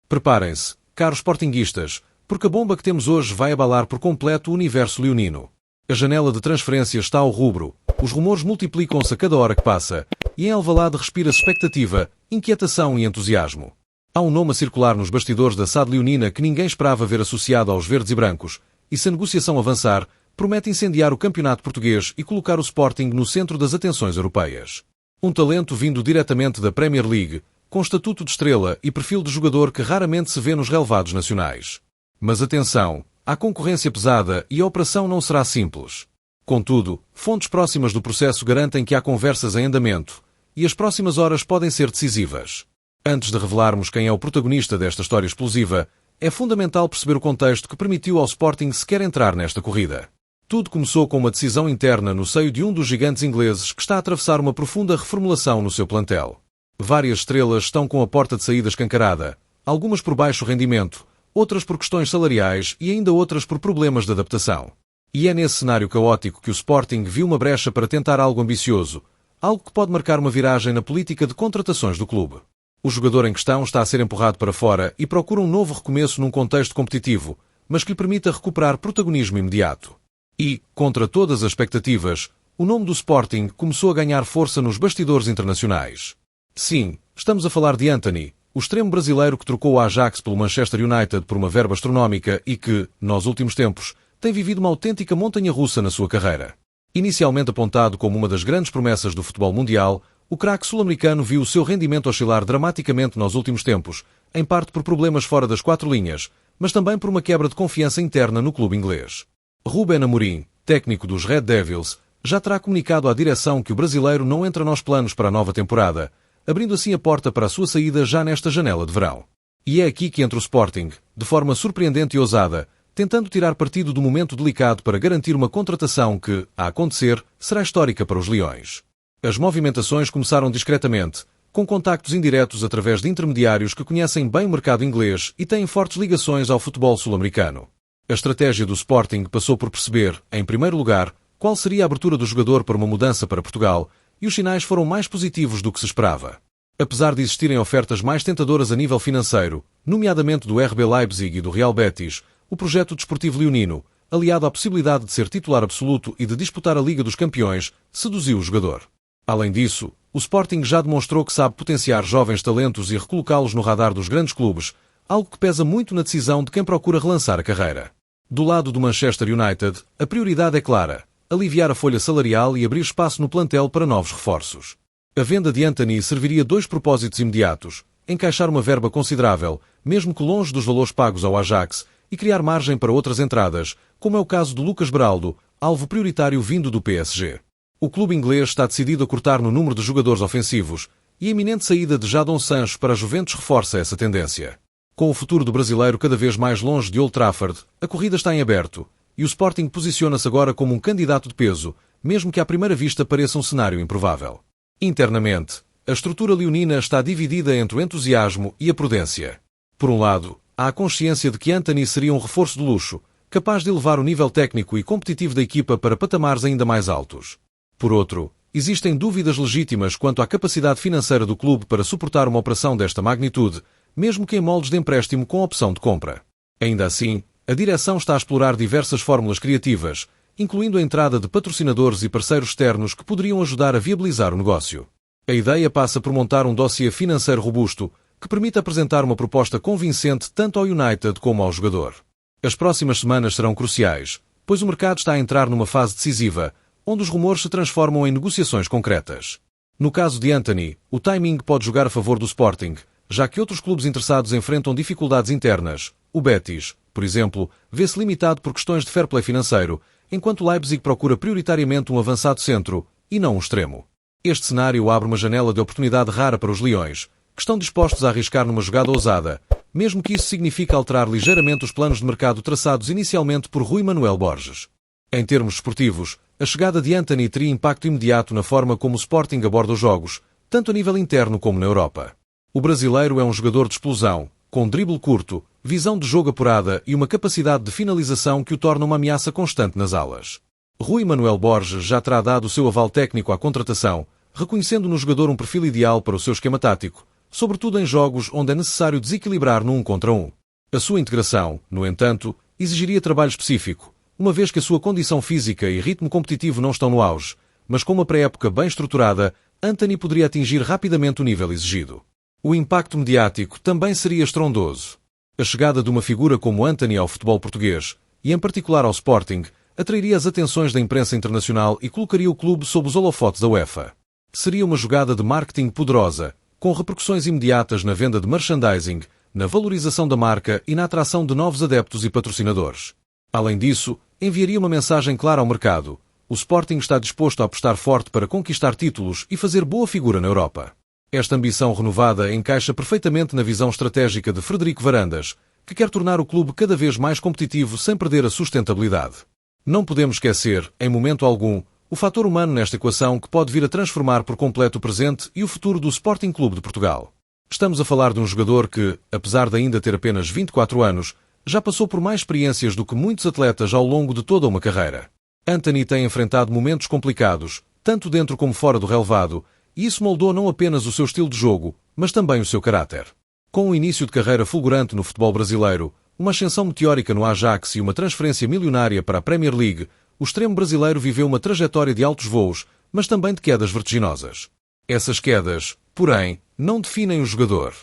Preparem-se, caros sportinguistas, porque a bomba que temos hoje vai abalar por completo o universo leonino. A janela de transferências está ao rubro, os rumores multiplicam-se a cada hora que passa, e em Alvalade respira-se expectativa, inquietação e entusiasmo. Há um nome a circular nos bastidores da SAD leonina que ninguém esperava ver associado aos verdes e brancos, e se a negociação avançar, promete incendiar o campeonato português e colocar o Sporting no centro das atenções europeias. Um talento vindo diretamente da Premier League, com estatuto de estrela e perfil de jogador que raramente se vê nos relevados nacionais. Mas atenção, há concorrência pesada e a operação não será simples. Contudo, fontes próximas do processo garantem que há conversas em andamento, e as próximas horas podem ser decisivas. Antes de revelarmos quem é o protagonista desta história explosiva, é fundamental perceber o contexto que permitiu ao Sporting sequer entrar nesta corrida. Tudo começou com uma decisão interna no seio de um dos gigantes ingleses que está a atravessar uma profunda reformulação no seu plantel. Várias estrelas estão com a porta de saída escancarada, algumas por baixo rendimento, outras por questões salariais e ainda outras por problemas de adaptação. E é nesse cenário caótico que o Sporting viu uma brecha para tentar algo ambicioso, algo que pode marcar uma viragem na política de contratações do clube. O jogador em questão está a ser empurrado para fora e procura um novo recomeço num contexto competitivo, mas que lhe permita recuperar protagonismo imediato. E, contra todas as expectativas, o nome do Sporting começou a ganhar força nos bastidores internacionais. Sim, estamos a falar de Antony, o extremo brasileiro que trocou o Ajax pelo Manchester United por uma verba astronómica e que, nos últimos tempos, tem vivido uma autêntica montanha-russa na sua carreira. Inicialmente apontado como uma das grandes promessas do futebol mundial, o craque sul-americano viu o seu rendimento oscilar dramaticamente nos últimos tempos, em parte por problemas fora das quatro linhas, mas também por uma quebra de confiança interna no clube inglês. Rubén Amorim, técnico dos Red Devils, já terá comunicado à direção que o brasileiro não entra nos planos para a nova temporada, abrindo assim a porta para a sua saída já nesta janela de verão. E é aqui que entra o Sporting, de forma surpreendente e ousada, tentando tirar partido do momento delicado para garantir uma contratação que, a acontecer, será histórica para os Leões. As movimentações começaram discretamente, com contactos indiretos através de intermediários que conhecem bem o mercado inglês e têm fortes ligações ao futebol sul-americano. A estratégia do Sporting passou por perceber, em primeiro lugar, qual seria a abertura do jogador para uma mudança para Portugal, e os sinais foram mais positivos do que se esperava. Apesar de existirem ofertas mais tentadoras a nível financeiro, nomeadamente do RB Leipzig e do Real Betis, o projeto desportivo leonino, aliado à possibilidade de ser titular absoluto e de disputar a Liga dos Campeões, seduziu o jogador. Além disso, o Sporting já demonstrou que sabe potenciar jovens talentos e recolocá-los no radar dos grandes clubes, algo que pesa muito na decisão de quem procura relançar a carreira. Do lado do Manchester United, a prioridade é clara: aliviar a folha salarial e abrir espaço no plantel para novos reforços. A venda de Antony serviria dois propósitos imediatos: encaixar uma verba considerável, mesmo que longe dos valores pagos ao Ajax, e criar margem para outras entradas, como é o caso de Lucas Beraldo, alvo prioritário vindo do PSG. O clube inglês está decidido a cortar no número de jogadores ofensivos, e a iminente saída de Jadon Sancho para a Juventus reforça essa tendência. Com o futuro do brasileiro cada vez mais longe de Old Trafford, a corrida está em aberto, e o Sporting posiciona-se agora como um candidato de peso, mesmo que à primeira vista pareça um cenário improvável. Internamente, a estrutura leonina está dividida entre o entusiasmo e a prudência. Por um lado, há a consciência de que Antony seria um reforço de luxo, capaz de elevar o nível técnico e competitivo da equipa para patamares ainda mais altos. Por outro, existem dúvidas legítimas quanto à capacidade financeira do clube para suportar uma operação desta magnitude, mesmo que em moldes de empréstimo com opção de compra. Ainda assim, a direção está a explorar diversas fórmulas criativas, incluindo a entrada de patrocinadores e parceiros externos que poderiam ajudar a viabilizar o negócio. A ideia passa por montar um dossiê financeiro robusto que permita apresentar uma proposta convincente tanto ao United como ao jogador. As próximas semanas serão cruciais, pois o mercado está a entrar numa fase decisiva, onde os rumores se transformam em negociações concretas. No caso de Antony, o timing pode jogar a favor do Sporting, já que outros clubes interessados enfrentam dificuldades internas. O Betis, por exemplo, vê-se limitado por questões de fair play financeiro, enquanto o Leipzig procura prioritariamente um avançado centro, e não um extremo. Este cenário abre uma janela de oportunidade rara para os Leões, que estão dispostos a arriscar numa jogada ousada, mesmo que isso signifique alterar ligeiramente os planos de mercado traçados inicialmente por Rui Manuel Borges. Em termos esportivos, a chegada de Antony teria impacto imediato na forma como o Sporting aborda os jogos, tanto a nível interno como na Europa. O brasileiro é um jogador de explosão, com drible curto, visão de jogo apurada e uma capacidade de finalização que o torna uma ameaça constante nas alas. Rui Manuel Borges já terá dado o seu aval técnico à contratação, reconhecendo no jogador um perfil ideal para o seu esquema tático, sobretudo em jogos onde é necessário desequilibrar no 1 contra 1. A sua integração, no entanto, exigiria trabalho específico, uma vez que a sua condição física e ritmo competitivo não estão no auge, mas com uma pré-época bem estruturada, Antony poderia atingir rapidamente o nível exigido. O impacto mediático também seria estrondoso. A chegada de uma figura como Antony ao futebol português, e em particular ao Sporting, atrairia as atenções da imprensa internacional e colocaria o clube sob os holofotes da UEFA. Seria uma jogada de marketing poderosa, com repercussões imediatas na venda de merchandising, na valorização da marca e na atração de novos adeptos e patrocinadores. Além disso, enviaria uma mensagem clara ao mercado: o Sporting está disposto a apostar forte para conquistar títulos e fazer boa figura na Europa. Esta ambição renovada encaixa perfeitamente na visão estratégica de Frederico Varandas, que quer tornar o clube cada vez mais competitivo sem perder a sustentabilidade. Não podemos esquecer, em momento algum, o fator humano nesta equação que pode vir a transformar por completo o presente e o futuro do Sporting Clube de Portugal. Estamos a falar de um jogador que, apesar de ainda ter apenas 24 anos, já passou por mais experiências do que muitos atletas ao longo de toda uma carreira. Antony tem enfrentado momentos complicados, tanto dentro como fora do relvado, e isso moldou não apenas o seu estilo de jogo, mas também o seu caráter. Com um início de carreira fulgurante no futebol brasileiro, uma ascensão meteórica no Ajax e uma transferência milionária para a Premier League, o extremo brasileiro viveu uma trajetória de altos voos, mas também de quedas vertiginosas. Essas quedas, porém, não definem o jogador.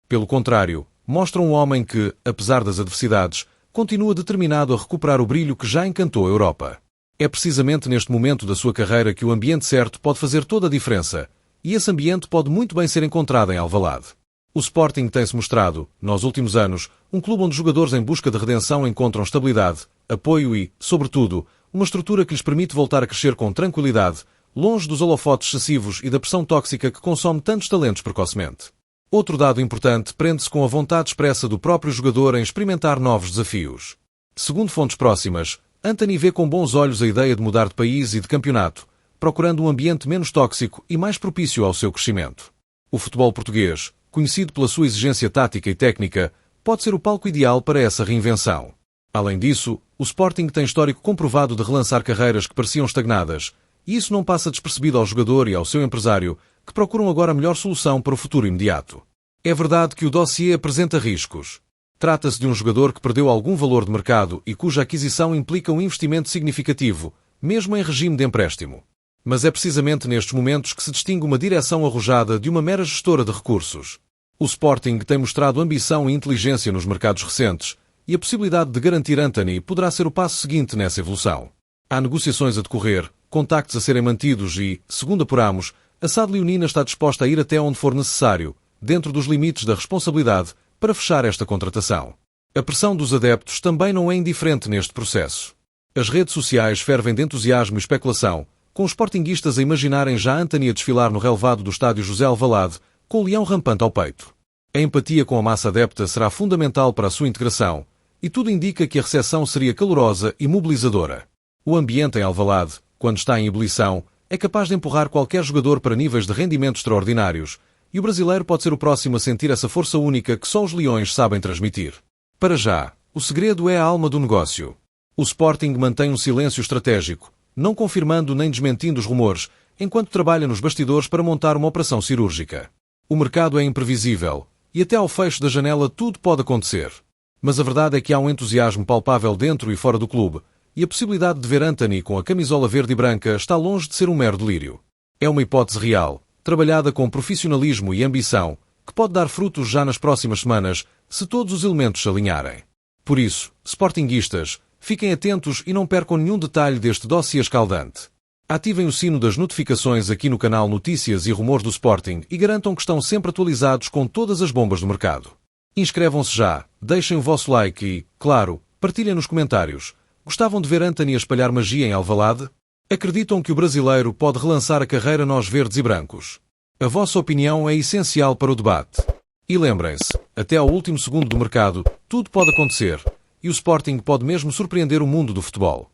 Pelo contrário, mostram um homem que, apesar das adversidades, continua determinado a recuperar o brilho que já encantou a Europa. É precisamente neste momento da sua carreira que o ambiente certo pode fazer toda a diferença, e esse ambiente pode muito bem ser encontrado em Alvalade. O Sporting tem-se mostrado, nos últimos anos, um clube onde jogadores em busca de redenção encontram estabilidade, apoio e, sobretudo, uma estrutura que lhes permite voltar a crescer com tranquilidade, longe dos holofotes excessivos e da pressão tóxica que consome tantos talentos precocemente. Outro dado importante prende-se com a vontade expressa do próprio jogador em experimentar novos desafios. Segundo fontes próximas, Antony vê com bons olhos a ideia de mudar de país e de campeonato, procurando um ambiente menos tóxico e mais propício ao seu crescimento. O futebol português, conhecido pela sua exigência tática e técnica, pode ser o palco ideal para essa reinvenção. Além disso, o Sporting tem histórico comprovado de relançar carreiras que pareciam estagnadas, e isso não passa despercebido ao jogador e ao seu empresário, que procuram agora a melhor solução para o futuro imediato. É verdade que o dossiê apresenta riscos. Trata-se de um jogador que perdeu algum valor de mercado e cuja aquisição implica um investimento significativo, mesmo em regime de empréstimo. Mas é precisamente nestes momentos que se distingue uma direção arrojada de uma mera gestora de recursos. O Sporting tem mostrado ambição e inteligência nos mercados recentes, e a possibilidade de garantir Antony poderá ser o passo seguinte nessa evolução. Há negociações a decorrer, contactos a serem mantidos e, segundo apuramos, a SAD leonina está disposta a ir até onde for necessário, dentro dos limites da responsabilidade, para fechar esta contratação. A pressão dos adeptos também não é indiferente neste processo. As redes sociais fervem de entusiasmo e especulação, com os sportinguistas a imaginarem já Antony a desfilar no relvado do estádio José Alvalade, com o leão rampante ao peito. A empatia com a massa adepta será fundamental para a sua integração, e tudo indica que a recepção seria calorosa e mobilizadora. O ambiente em Alvalade, quando está em ebulição, é capaz de empurrar qualquer jogador para níveis de rendimento extraordinários, e o brasileiro pode ser o próximo a sentir essa força única que só os leões sabem transmitir. Para já, o segredo é a alma do negócio. O Sporting mantém um silêncio estratégico, não confirmando nem desmentindo os rumores, enquanto trabalha nos bastidores para montar uma operação cirúrgica. O mercado é imprevisível, e até ao fecho da janela tudo pode acontecer. Mas a verdade é que há um entusiasmo palpável dentro e fora do clube, e a possibilidade de ver Antony com a camisola verde e branca está longe de ser um mero delírio. É uma hipótese real, trabalhada com profissionalismo e ambição, que pode dar frutos já nas próximas semanas, se todos os elementos se alinharem. Por isso, sportinguistas, fiquem atentos e não percam nenhum detalhe deste dossiê escaldante. Ativem o sino das notificações aqui no canal Notícias e Rumores do Sporting e garantam que estão sempre atualizados com todas as bombas do mercado. Inscrevam-se já, deixem o vosso like e, claro, partilhem nos comentários. Gostavam de ver Antony a espalhar magia em Alvalade? Acreditam que o brasileiro pode relançar a carreira nós verdes e brancos? A vossa opinião é essencial para o debate. E lembrem-se, até ao último segundo do mercado, tudo pode acontecer, e o Sporting pode mesmo surpreender o mundo do futebol.